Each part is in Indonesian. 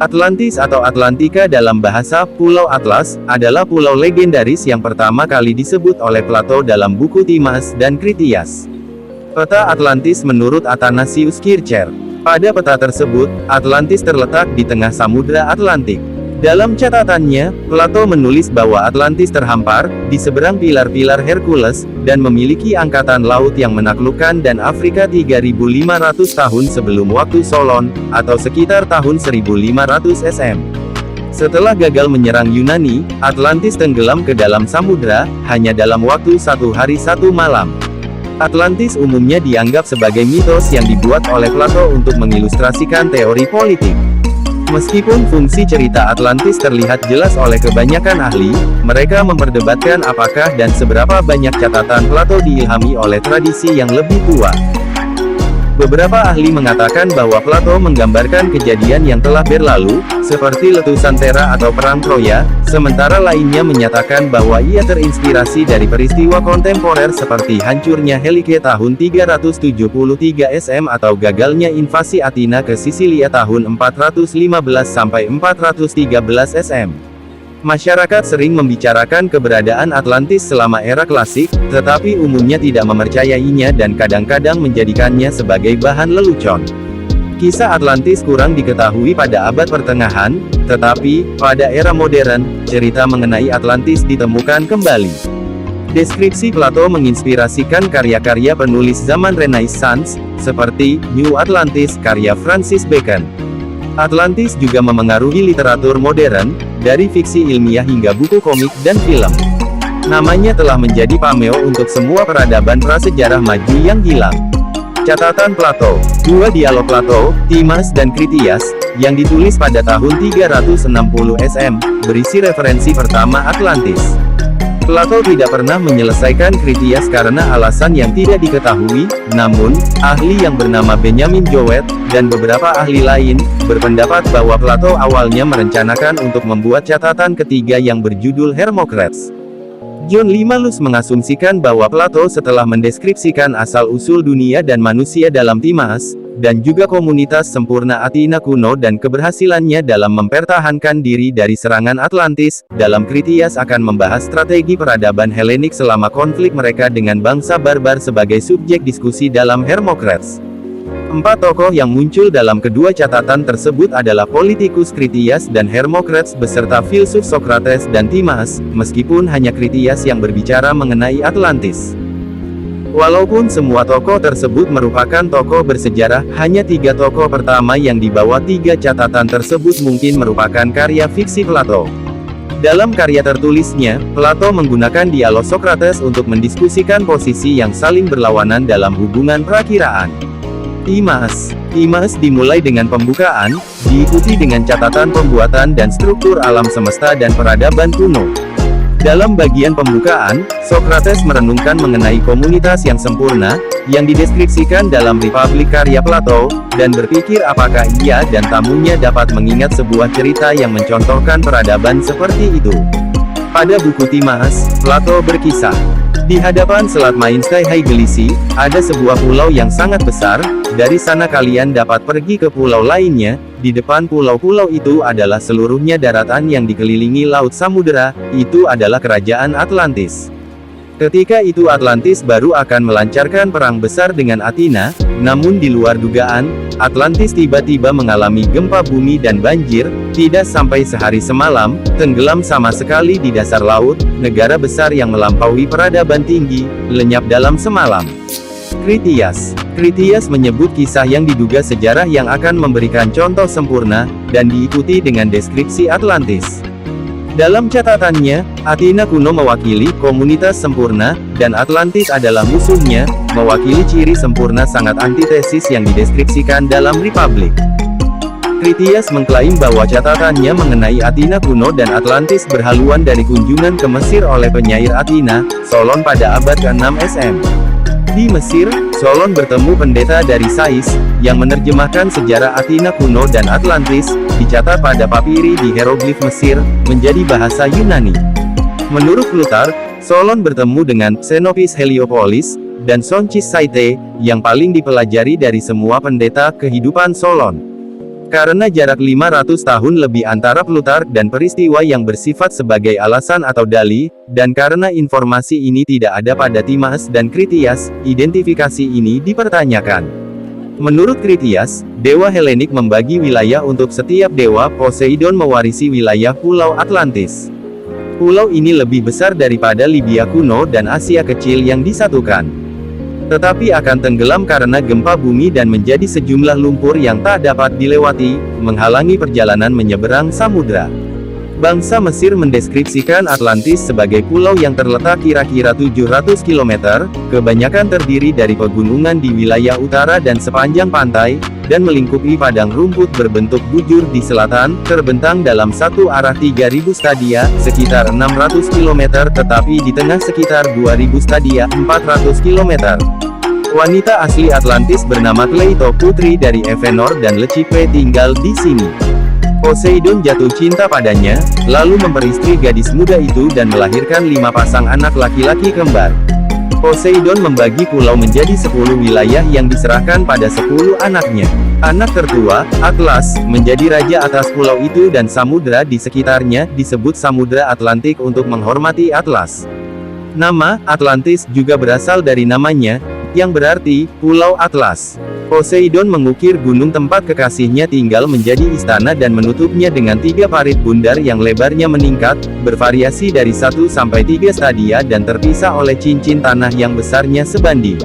Atlantis atau Atlantika dalam bahasa Pulau Atlas, adalah pulau legendaris yang pertama kali disebut oleh Plato dalam buku Timaeus dan Critias. Peta Atlantis menurut Athanasius Kircher. Pada peta tersebut, Atlantis terletak di tengah Samudra Atlantik. Dalam catatannya, Plato menulis bahwa Atlantis terhampar di seberang pilar-pilar Hercules, dan memiliki angkatan laut yang menaklukkan dan Afrika 3.500 tahun sebelum waktu Solon, atau sekitar tahun 1.500 SM. Setelah gagal menyerang Yunani, Atlantis tenggelam ke dalam samudra, hanya dalam waktu 1 hari 1 malam. Atlantis umumnya dianggap sebagai mitos yang dibuat oleh Plato untuk mengilustrasikan teori politik. Meskipun fungsi cerita Atlantis terlihat jelas oleh kebanyakan ahli, mereka memperdebatkan apakah dan seberapa banyak catatan Plato diilhami oleh tradisi yang lebih tua. Beberapa ahli mengatakan bahwa Plato menggambarkan kejadian yang telah berlalu, seperti letusan Tera atau Perang Troya, sementara lainnya menyatakan bahwa ia terinspirasi dari peristiwa kontemporer seperti hancurnya Helike tahun 373 SM atau gagalnya invasi Athena ke Sisilia tahun 415–413 SM. Masyarakat sering membicarakan keberadaan Atlantis selama era klasik, tetapi umumnya tidak mempercayainya dan kadang-kadang menjadikannya sebagai bahan lelucon. Kisah Atlantis kurang diketahui pada abad pertengahan, tetapi, pada era modern, cerita mengenai Atlantis ditemukan kembali. Deskripsi Plato menginspirasikan karya-karya penulis zaman Renaissance, seperti New Atlantis karya Francis Bacon. Atlantis juga memengaruhi literatur modern, dari fiksi ilmiah hingga buku komik dan film. Namanya telah menjadi pameo untuk semua peradaban prasejarah maju yang hilang. Catatan Plato. Dua dialog Plato, Timaeus dan Critias, yang ditulis pada tahun 360 SM, berisi referensi pertama Atlantis. Plato tidak pernah menyelesaikan Critias karena alasan yang tidak diketahui, namun, ahli yang bernama Benjamin Jowett, dan beberapa ahli lain, berpendapat bahwa Plato awalnya merencanakan untuk membuat catatan ketiga yang berjudul Hermocrates. John Limalius mengasumsikan bahwa Plato setelah mendeskripsikan asal-usul dunia dan manusia dalam Timaeus, dan juga komunitas sempurna Athena kuno dan keberhasilannya dalam mempertahankan diri dari serangan Atlantis, dalam Critias akan membahas strategi peradaban Helenik selama konflik mereka dengan bangsa barbar sebagai subjek diskusi dalam Hermocrates. Empat tokoh yang muncul dalam kedua catatan tersebut adalah politikus Critias dan Hermocrates beserta filsuf Socrates dan Timaeus, meskipun hanya Critias yang berbicara mengenai Atlantis. Walaupun semua tokoh tersebut merupakan tokoh bersejarah, hanya tiga tokoh pertama yang dibawa tiga catatan tersebut mungkin merupakan karya fiksi Plato. Dalam karya tertulisnya, Plato menggunakan dialog Socrates untuk mendiskusikan posisi yang saling berlawanan dalam hubungan perakiraan. Timaeus dimulai dengan pembukaan, diikuti dengan catatan pembuatan dan struktur alam semesta dan peradaban kuno. Dalam bagian pembukaan, Socrates merenungkan mengenai komunitas yang sempurna, yang dideskripsikan dalam Republik karya Plato, dan berpikir apakah ia dan tamunya dapat mengingat sebuah cerita yang mencontohkan peradaban seperti itu. Pada buku Timaeus, Plato berkisah, di hadapan Selat Mainstai Haigelisi, ada sebuah pulau yang sangat besar, dari sana kalian dapat pergi ke pulau lainnya, di depan pulau-pulau itu adalah seluruhnya daratan yang dikelilingi laut samudera, itu adalah kerajaan Atlantis. Ketika itu Atlantis baru akan melancarkan perang besar dengan Athena, namun di luar dugaan, Atlantis tiba-tiba mengalami gempa bumi dan banjir, tidak sampai sehari semalam, tenggelam sama sekali di dasar laut, negara besar yang melampaui peradaban tinggi, lenyap dalam semalam. Critias menyebut kisah yang diduga sejarah yang akan memberikan contoh sempurna, dan diikuti dengan deskripsi Atlantis. Dalam catatannya, Athena kuno mewakili komunitas sempurna, dan Atlantis adalah musuhnya, mewakili ciri sempurna sangat antitesis yang dideskripsikan dalam Republik. Critias mengklaim bahwa catatannya mengenai Athena kuno dan Atlantis berhaluan dari kunjungan ke Mesir oleh penyair Athena, Solon pada abad ke-6 SM. Di Mesir, Solon bertemu pendeta dari Sais, yang menerjemahkan sejarah Athena kuno dan Atlantis, dicatat pada papiri di hieroglif Mesir, menjadi bahasa Yunani. Menurut Plutarch, Solon bertemu dengan Xenopis Heliopolis, dan Sonchis Saite, yang paling dipelajari dari semua pendeta kehidupan Solon. Karena jarak 500 tahun lebih antara Plutark dan peristiwa yang bersifat sebagai alasan atau dalih, dan karena informasi ini tidak ada pada Timaeus dan Kritias, identifikasi ini dipertanyakan. Menurut Kritias, dewa Helenik membagi wilayah untuk setiap dewa. Poseidon mewarisi wilayah Pulau Atlantis. Pulau ini lebih besar daripada Libya kuno dan Asia kecil yang disatukan. Tetapi akan tenggelam karena gempa bumi dan menjadi sejumlah lumpur yang tak dapat dilewati, menghalangi perjalanan menyeberang samudra. Bangsa Mesir mendeskripsikan Atlantis sebagai pulau yang terletak kira-kira 700 km, kebanyakan terdiri dari pegunungan di wilayah utara dan sepanjang pantai, dan melingkupi padang rumput berbentuk bujur di selatan, terbentang dalam satu arah 3000 stadia, sekitar 600 km, tetapi di tengah sekitar 2000 stadia, 400 km. Wanita asli Atlantis bernama Kleito, putri dari Evenor dan Lecipe, tinggal di sini. Poseidon jatuh cinta padanya, lalu memperistri gadis muda itu dan melahirkan 5 pasang anak laki-laki kembar. Poseidon membagi pulau menjadi 10 wilayah yang diserahkan pada 10 anaknya. Anak tertua, Atlas, menjadi raja atas pulau itu dan samudra di sekitarnya, disebut Samudra Atlantik untuk menghormati Atlas. Nama Atlantis juga berasal dari namanya, yang berarti Pulau Atlas. Poseidon mengukir gunung tempat kekasihnya tinggal menjadi istana dan menutupnya dengan 3 parit bundar yang lebarnya meningkat, bervariasi dari 1 sampai 3 stadia dan terpisah oleh cincin tanah yang besarnya sebanding.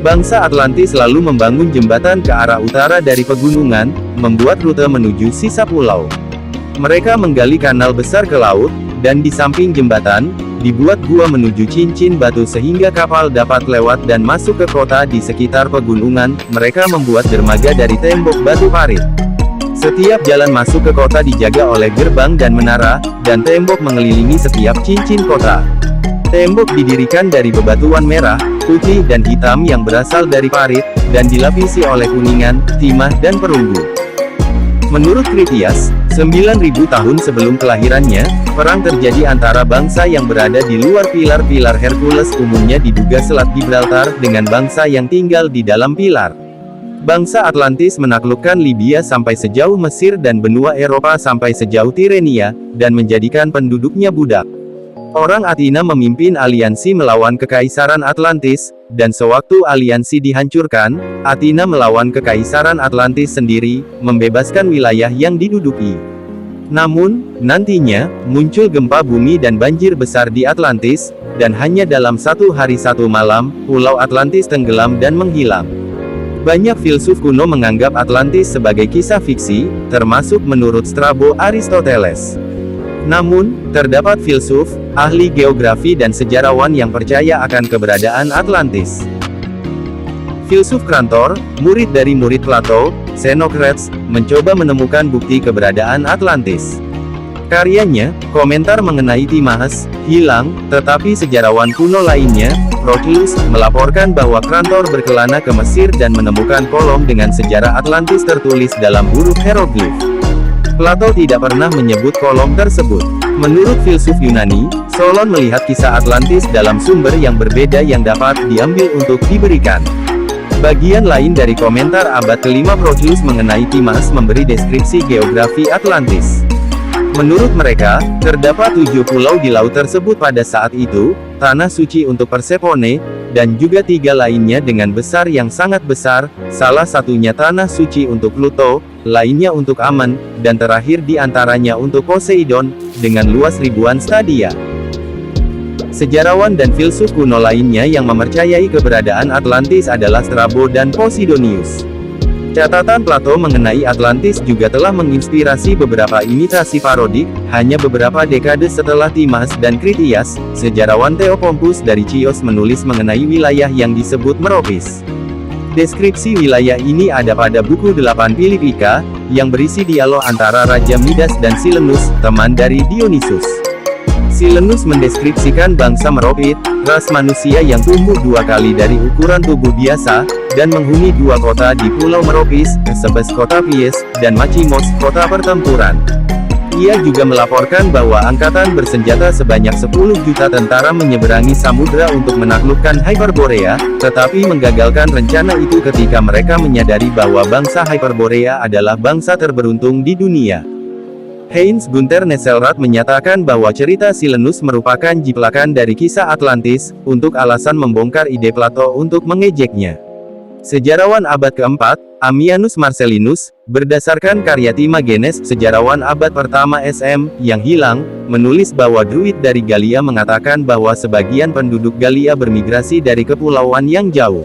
Bangsa Atlantis lalu membangun jembatan ke arah utara dari pegunungan, membuat rute menuju sisa pulau. Mereka menggali kanal besar ke laut, dan di samping jembatan, dibuat gua menuju cincin batu sehingga kapal dapat lewat dan masuk ke kota di sekitar pegunungan. Mereka membuat dermaga dari tembok batu parit. Setiap jalan masuk ke kota dijaga oleh gerbang dan menara, dan tembok mengelilingi setiap cincin kota. Tembok didirikan dari bebatuan merah, putih dan hitam yang berasal dari parit, dan dilapisi oleh kuningan, timah dan perunggu. Menurut Kritias, 9.000 tahun sebelum kelahirannya, perang terjadi antara bangsa yang berada di luar pilar-pilar Hercules, umumnya diduga Selat Gibraltar, dengan bangsa yang tinggal di dalam pilar. Bangsa Atlantis menaklukkan Libya sampai sejauh Mesir dan benua Eropa sampai sejauh Tirenia, dan menjadikan penduduknya budak. Orang Athena memimpin aliansi melawan Kekaisaran Atlantis, dan sewaktu aliansi dihancurkan, Athena melawan Kekaisaran Atlantis sendiri, membebaskan wilayah yang diduduki. Namun, nantinya, muncul gempa bumi dan banjir besar di Atlantis, dan hanya dalam 1 hari 1 malam, Pulau Atlantis tenggelam dan menghilang. Banyak filsuf kuno menganggap Atlantis sebagai kisah fiksi, termasuk menurut Strabo Aristoteles. Namun, terdapat filsuf, ahli geografi dan sejarawan yang percaya akan keberadaan Atlantis. Filsuf Krantor, murid dari murid Plato, Xenocrates, mencoba menemukan bukti keberadaan Atlantis. Karyanya, Komentar mengenai Timaeus, hilang, tetapi sejarawan kuno lainnya, Proclus, melaporkan bahwa Krantor berkelana ke Mesir dan menemukan kolom dengan sejarah Atlantis tertulis dalam huruf hieroglif. Plato tidak pernah menyebut kolom tersebut. Menurut filsuf Yunani, Solon melihat kisah Atlantis dalam sumber yang berbeda yang dapat diambil untuk diberikan. Bagian lain dari komentar abad ke-5 Proclus mengenai Timaeus memberi deskripsi geografi Atlantis. Menurut mereka, terdapat 7 pulau di laut tersebut pada saat itu, tanah suci untuk Persephone, dan juga 3 lainnya dengan besar yang sangat besar, salah satunya tanah suci untuk Pluto, lainnya untuk Ammon, dan terakhir di antaranya untuk Poseidon, dengan luas ribuan stadia. Sejarawan dan filsuf kuno lainnya yang mempercayai keberadaan Atlantis adalah Strabo dan Posidonius. Catatan Plato mengenai Atlantis juga telah menginspirasi beberapa imitasi parodik. Hanya beberapa dekade setelah Timaeus dan Kritias, sejarawan Theopompus dari Chios menulis mengenai wilayah yang disebut Meropis. Deskripsi wilayah ini ada pada buku 8 Philippika, yang berisi dialog antara Raja Midas dan Silenus, teman dari Dionysus. Silenus mendeskripsikan bangsa Meropit, ras manusia yang tumbuh 2 kali dari ukuran tubuh biasa, dan menghuni 2 kota di Pulau Meropis, Thebes kota Pies, dan Machimos, kota pertempuran. Ia juga melaporkan bahwa angkatan bersenjata sebanyak 10 juta tentara menyeberangi samudra untuk menaklukkan Hyperborea, tetapi menggagalkan rencana itu ketika mereka menyadari bahwa bangsa Hyperborea adalah bangsa terberuntung di dunia. Heinz Gunther Nesselrad menyatakan bahwa cerita Silenus merupakan jiplakan dari kisah Atlantis, untuk alasan membongkar ide Plato untuk mengejeknya. Sejarawan abad keempat, Ammianus Marcellinus, berdasarkan karya Timagenes, sejarawan abad pertama SM, yang hilang, menulis bahwa druid dari Galia mengatakan bahwa sebagian penduduk Galia bermigrasi dari kepulauan yang jauh.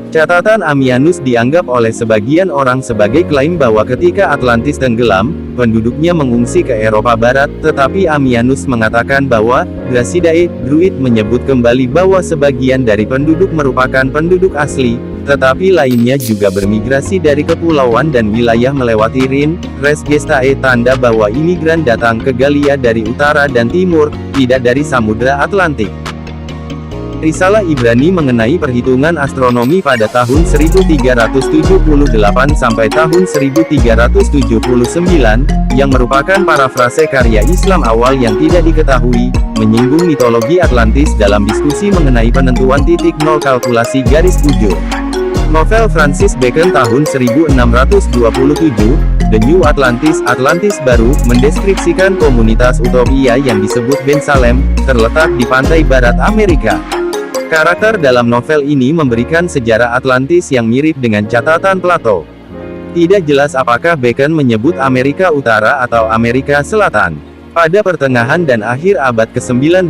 Catatan Ammianus dianggap oleh sebagian orang sebagai klaim bahwa ketika Atlantis tenggelam, penduduknya mengungsi ke Eropa Barat, tetapi Ammianus mengatakan bahwa Grasidae, druid menyebut kembali bahwa sebagian dari penduduk merupakan penduduk asli, tetapi lainnya juga bermigrasi dari kepulauan dan wilayah melewati Rin, res gestae, tanda bahwa imigran datang ke Galia dari utara dan timur, tidak dari Samudra Atlantik. Risalah Ibrani mengenai perhitungan astronomi pada tahun 1378 sampai tahun 1379, yang merupakan parafrase karya Islam awal yang tidak diketahui, menyinggung mitologi Atlantis dalam diskusi mengenai penentuan titik nol kalkulasi garis bujur. Novel Francis Bacon tahun 1627, The New Atlantis, Atlantis Baru, mendeskripsikan komunitas utopia yang disebut Ben Salem, terletak di pantai barat Amerika. Karakter dalam novel ini memberikan sejarah Atlantis yang mirip dengan catatan Plato. Tidak jelas apakah Bacon menyebut Amerika Utara atau Amerika Selatan. Pada pertengahan dan akhir abad ke-19,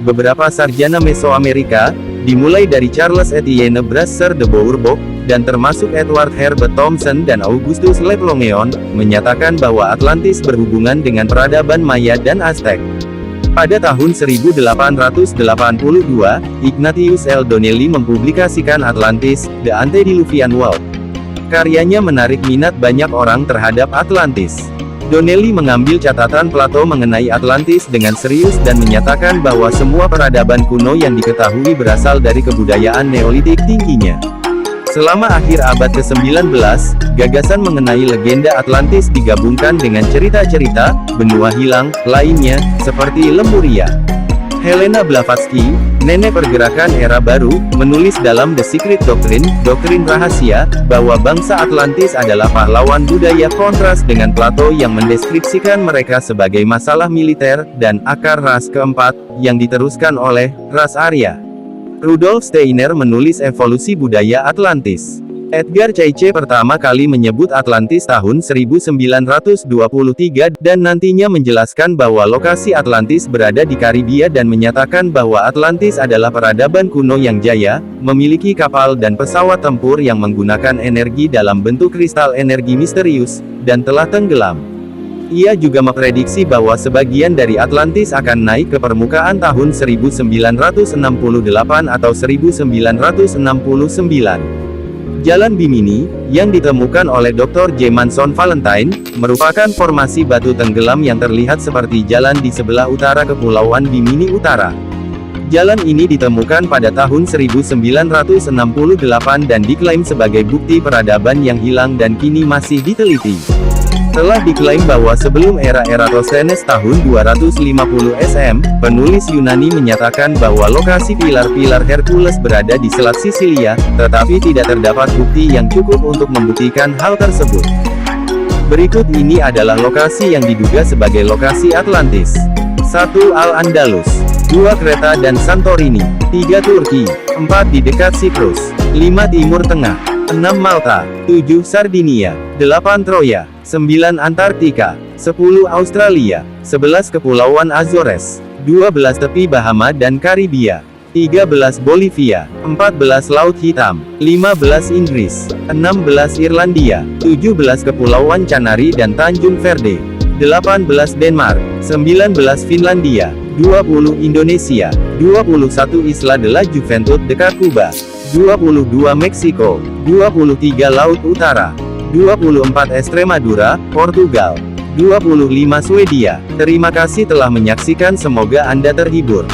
beberapa sarjana Mesoamerika, dimulai dari Charles Etienne Brasser de Bourbock, dan termasuk Edward Herbert Thompson dan Augustus Le Plongeon, menyatakan bahwa Atlantis berhubungan dengan peradaban Maya dan Aztec. Pada tahun 1882, Ignatius L. Donnelly mempublikasikan Atlantis, The Antediluvian World. Karyanya menarik minat banyak orang terhadap Atlantis. Donnelly mengambil catatan Plato mengenai Atlantis dengan serius dan menyatakan bahwa semua peradaban kuno yang diketahui berasal dari kebudayaan Neolitik tingginya. Selama akhir abad ke-19, gagasan mengenai legenda Atlantis digabungkan dengan cerita-cerita benua hilang lainnya, seperti Lemuria. Helena Blavatsky, nenek pergerakan era baru, menulis dalam The Secret Doctrine, doktrin rahasia, bahwa bangsa Atlantis adalah pahlawan budaya, kontras dengan Plato yang mendeskripsikan mereka sebagai masalah militer, dan akar ras keempat, yang diteruskan oleh ras Arya. Rudolf Steiner menulis Evolusi Budaya Atlantis. Edgar Cayce pertama kali menyebut Atlantis tahun 1923 dan nantinya menjelaskan bahwa lokasi Atlantis berada di Karibia dan menyatakan bahwa Atlantis adalah peradaban kuno yang jaya, memiliki kapal dan pesawat tempur yang menggunakan energi dalam bentuk kristal energi misterius, dan telah tenggelam. Ia juga memprediksi bahwa sebagian dari Atlantis akan naik ke permukaan tahun 1968 atau 1969. Jalan Bimini, yang ditemukan oleh Dr. J. Manson Valentine, merupakan formasi batu tenggelam yang terlihat seperti jalan di sebelah utara Kepulauan Bimini Utara. Jalan ini ditemukan pada tahun 1968 dan diklaim sebagai bukti peradaban yang hilang dan kini masih diteliti. Telah diklaim bahwa sebelum era Eratosthenes tahun 250 SM, penulis Yunani menyatakan bahwa lokasi pilar-pilar Hercules berada di Selat Sisilia, tetapi tidak terdapat bukti yang cukup untuk membuktikan hal tersebut. Berikut ini adalah lokasi yang diduga sebagai lokasi Atlantis. 1. Al-Andalus, 2. Kreta dan Santorini, 3. Turki, 4. di dekat Siprus, 5. Timur Tengah, 6. Malta, 7. Sardinia, 8. Troya, 9. Antartika, 10. Australia, 11. Kepulauan Azores, 12. Tepi Bahama dan Karibia, 13. Bolivia, 14. Laut Hitam, 15. Inggris, 16. Irlandia, 17. Kepulauan Canary dan Tanjung Verde, 18. Denmark, 19. Finlandia, 20. Indonesia, 21. Isla de la Juventud dekat Kuba, 22. Meksiko, 23. Laut Utara, 24. Extremadura, Portugal, 25. Swedia. Terima kasih telah menyaksikan, semoga Anda terhibur.